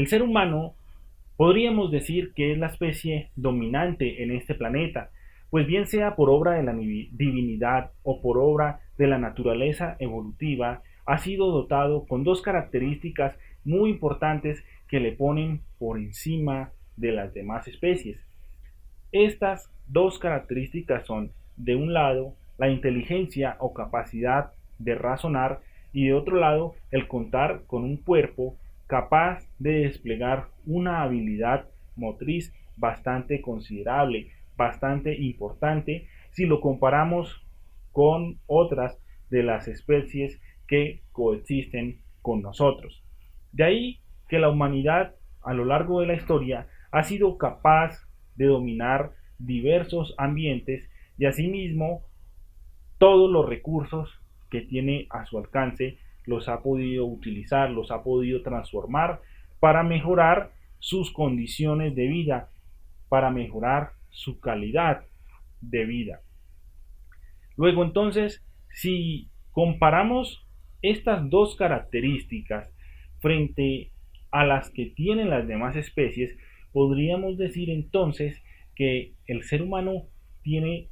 El ser humano podríamos decir que es la especie dominante en este planeta, pues bien sea por obra de la divinidad o por obra de la naturaleza evolutiva, ha sido dotado con dos características muy importantes que le ponen por encima de las demás especies. Estas dos características son, de un lado, la inteligencia o capacidad de razonar y de otro lado, el contar con un cuerpo capaz de desplegar una habilidad motriz bastante considerable, bastante importante, si lo comparamos con otras de las especies que coexisten con nosotros. De ahí que la humanidad a lo largo de la historia ha sido capaz de dominar diversos ambientes y asimismo todos los recursos que tiene a su alcance los ha podido utilizar, los ha podido transformar para mejorar sus condiciones de vida, para mejorar su calidad de vida. Luego entonces, si comparamos estas dos características frente a las que tienen las demás especies, podríamos decir entonces que el ser humano tiene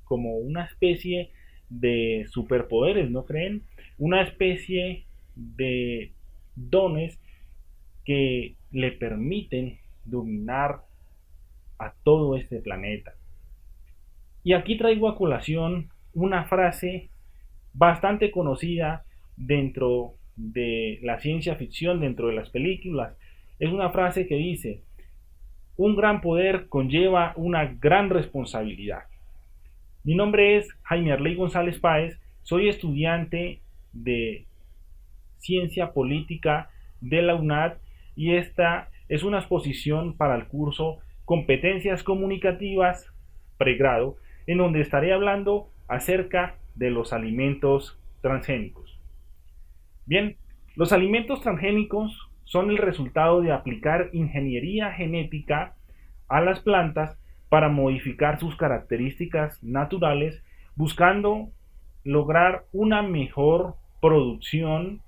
como una especie de superpoderes, ¿no creen? Una especie de dones que le permiten dominar a todo este planeta. Y aquí traigo a colación una frase bastante conocida dentro de la ciencia ficción, dentro de las películas. Es una frase que dice: un gran poder conlleva una gran responsabilidad. Mi nombre es Jaime Arley González Páez, soy estudiante de Ciencia Política de la UNAD y esta es una exposición para el curso Competencias Comunicativas Pregrado, en donde estaré hablando acerca de los alimentos transgénicos. Bien, los alimentos transgénicos son el resultado de aplicar ingeniería genética a las plantas para modificar sus características naturales, buscando lograr una mejor producción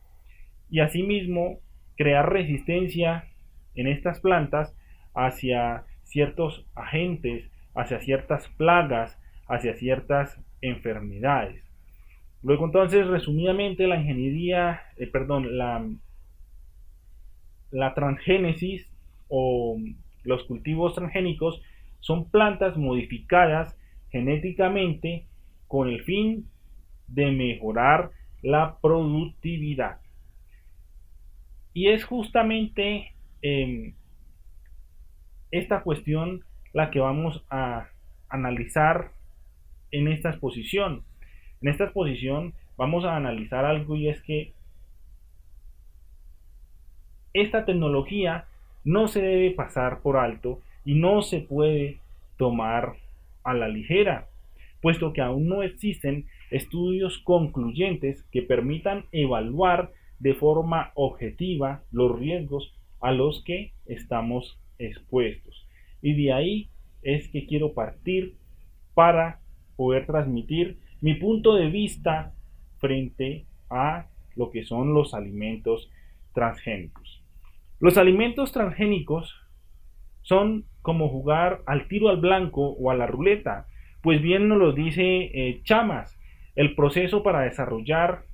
y asimismo crear resistencia en estas plantas hacia ciertos agentes, hacia ciertas plagas, hacia ciertas enfermedades. Luego entonces, resumidamente, la ingeniería, la transgénesis o los cultivos transgénicos son plantas modificadas genéticamente con el fin de mejorar la productividad. Y es justamente esta cuestión la que vamos a analizar en esta exposición. En esta exposición vamos a analizar algo, y es que esta tecnología no se debe pasar por alto y no se puede tomar a la ligera, puesto que aún no existen estudios concluyentes que permitan evaluar de forma objetiva los riesgos a los que estamos expuestos. Y de ahí es que quiero partir para poder transmitir mi punto de vista frente a lo que son los alimentos transgénicos. Los alimentos transgénicos son como jugar al tiro al blanco o a la ruleta, pues bien nos lo dice Chamas. El proceso para desarrollar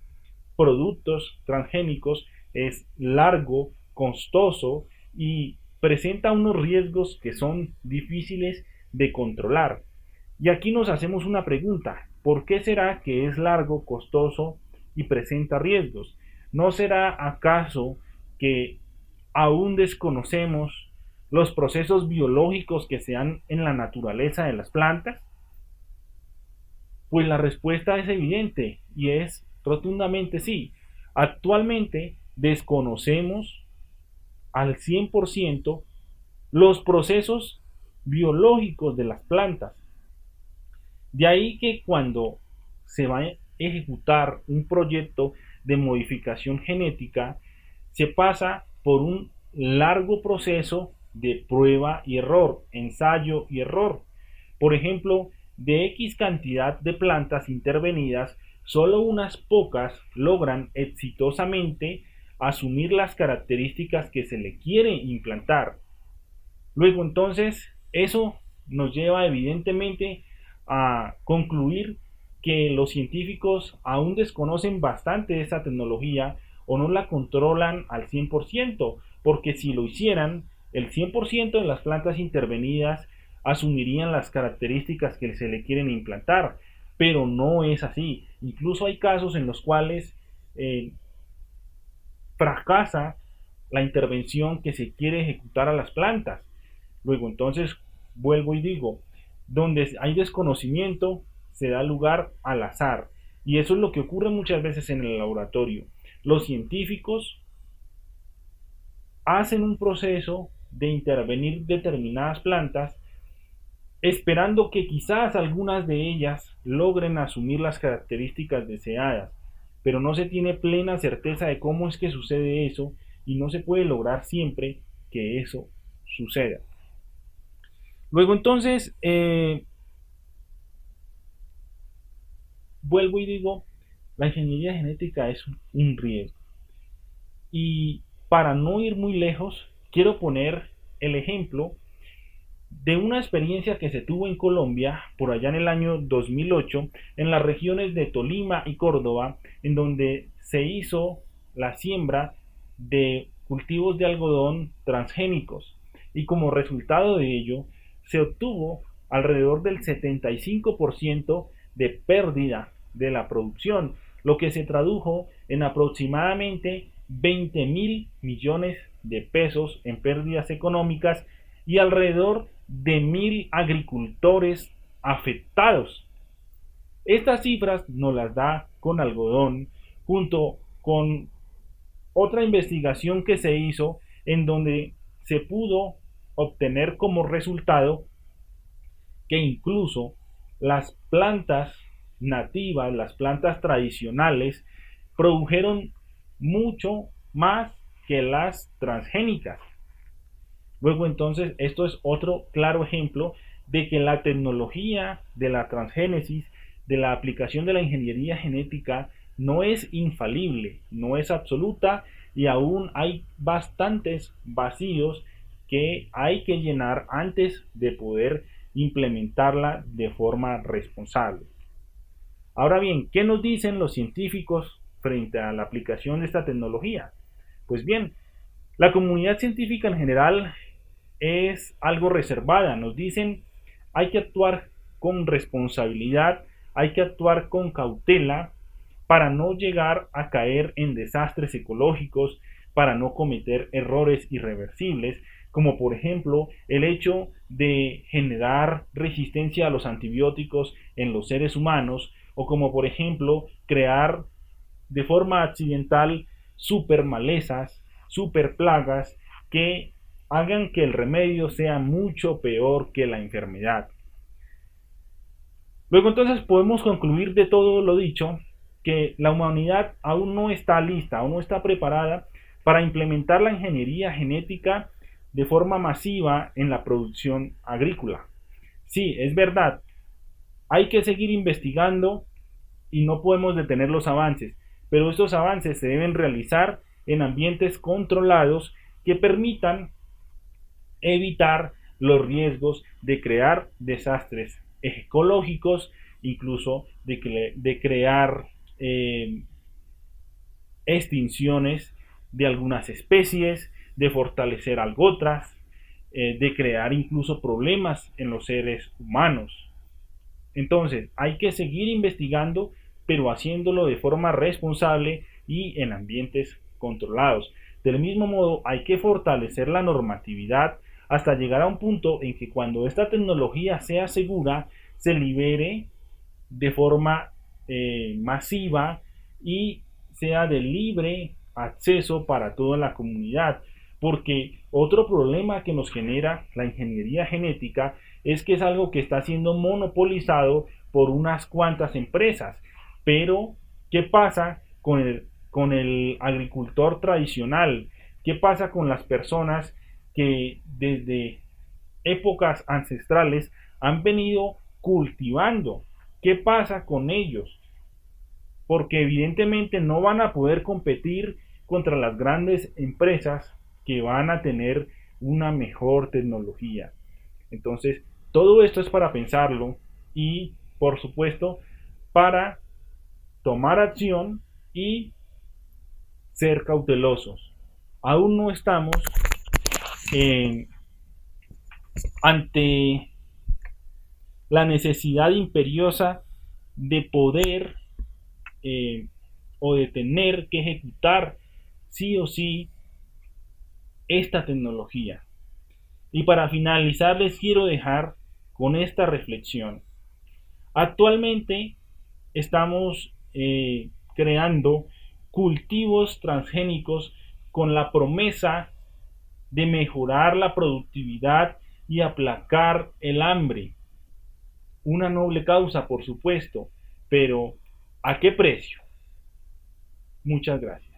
productos transgénicos es largo, costoso y presenta unos riesgos que son difíciles de controlar. Y aquí nos hacemos una pregunta: ¿por qué será que es largo, costoso y presenta riesgos? ¿No será acaso que aún desconocemos los procesos biológicos que se dan en la naturaleza de las plantas? Pues la respuesta es evidente y es rotundamente sí. Actualmente desconocemos al 100% los procesos biológicos de las plantas. De ahí que cuando se va a ejecutar un proyecto de modificación genética, se pasa por un largo proceso de prueba y error, ensayo y error. Por ejemplo, de X cantidad de plantas intervenidas, solo unas pocas logran exitosamente asumir las características que se le quiere implantar. Luego entonces eso nos lleva evidentemente a concluir que los científicos aún desconocen bastante esta tecnología o no la controlan al 100%, porque si lo hicieran, el 100% de las plantas intervenidas asumirían las características que se le quieren implantar, pero no es así. Incluso hay casos en los cuales fracasa la intervención que se quiere ejecutar a las plantas. Luego, entonces, vuelvo y digo, donde hay desconocimiento, se da lugar al azar. Y eso es lo que ocurre muchas veces en el laboratorio. Los científicos hacen un proceso de intervenir determinadas plantas, esperando que quizás algunas de ellas logren asumir las características deseadas, pero no se tiene plena certeza de cómo es que sucede eso y no se puede lograr siempre que eso suceda. Luego entonces, vuelvo y digo, la ingeniería genética es un riesgo. Y para no ir muy lejos, quiero poner el ejemplo de una experiencia que se tuvo en Colombia por allá en el año 2008 en las regiones de Tolima y Córdoba, en donde se hizo la siembra de cultivos de algodón transgénicos y como resultado de ello se obtuvo alrededor del 75% de pérdida de la producción, lo que se tradujo en aproximadamente 20.000 millones de pesos en pérdidas económicas y alrededor de 1.000 agricultores afectados. Estas cifras nos las da con algodón, junto con otra investigación que se hizo en donde se pudo obtener como resultado que incluso las plantas nativas, las plantas tradicionales, produjeron mucho más que las transgénicas. Luego entonces esto es otro claro ejemplo de que la tecnología de la transgénesis, de la aplicación de la ingeniería genética, no es infalible, no es absoluta y aún hay bastantes vacíos que hay que llenar antes de poder implementarla de forma responsable. Ahora bien, ¿qué nos dicen los científicos frente a la aplicación de esta tecnología? Pues bien, la comunidad científica en general es algo reservada. Nos dicen hay que actuar con responsabilidad, hay que actuar con cautela para no llegar a caer en desastres ecológicos, para no cometer errores irreversibles, como por ejemplo el hecho de generar resistencia a los antibióticos en los seres humanos, o como por ejemplo crear de forma accidental super malezas, super plagas que hagan que el remedio sea mucho peor que la enfermedad. Luego entonces podemos concluir de todo lo dicho que la humanidad aún no está lista, aún no está preparada para implementar la ingeniería genética de forma masiva en la producción agrícola. Sí, es verdad, hay que seguir investigando y no podemos detener los avances, pero estos avances se deben realizar en ambientes controlados que permitan evitar los riesgos de crear desastres ecológicos, incluso de crear extinciones de algunas especies, de fortalecer algo otras, de crear incluso problemas en los seres humanos. Entonces, hay que seguir investigando, pero haciéndolo de forma responsable y en ambientes controlados. Del mismo modo, hay que fortalecer la normatividad hasta llegar a un punto en que cuando esta tecnología sea segura, se libere de forma masiva y sea de libre acceso para toda la comunidad. Porque otro problema que nos genera la ingeniería genética es que es algo que está siendo monopolizado por unas cuantas empresas. Pero, ¿qué pasa con el agricultor tradicional? ¿Qué pasa con las personas que desde épocas ancestrales han venido cultivando? ¿Qué pasa con ellos? Porque evidentemente no van a poder competir contra las grandes empresas que van a tener una mejor tecnología. Entonces, todo esto es para pensarlo y, por supuesto, para tomar acción y ser cautelosos. Aún no estamos eh, ante la necesidad imperiosa de poder o de tener que ejecutar sí o sí esta tecnología. Y para finalizar les quiero dejar con esta reflexión. Actualmente estamos creando cultivos transgénicos con la promesa de mejorar la productividad y aplacar el hambre. Una noble causa, por supuesto, pero ¿a qué precio? Muchas gracias.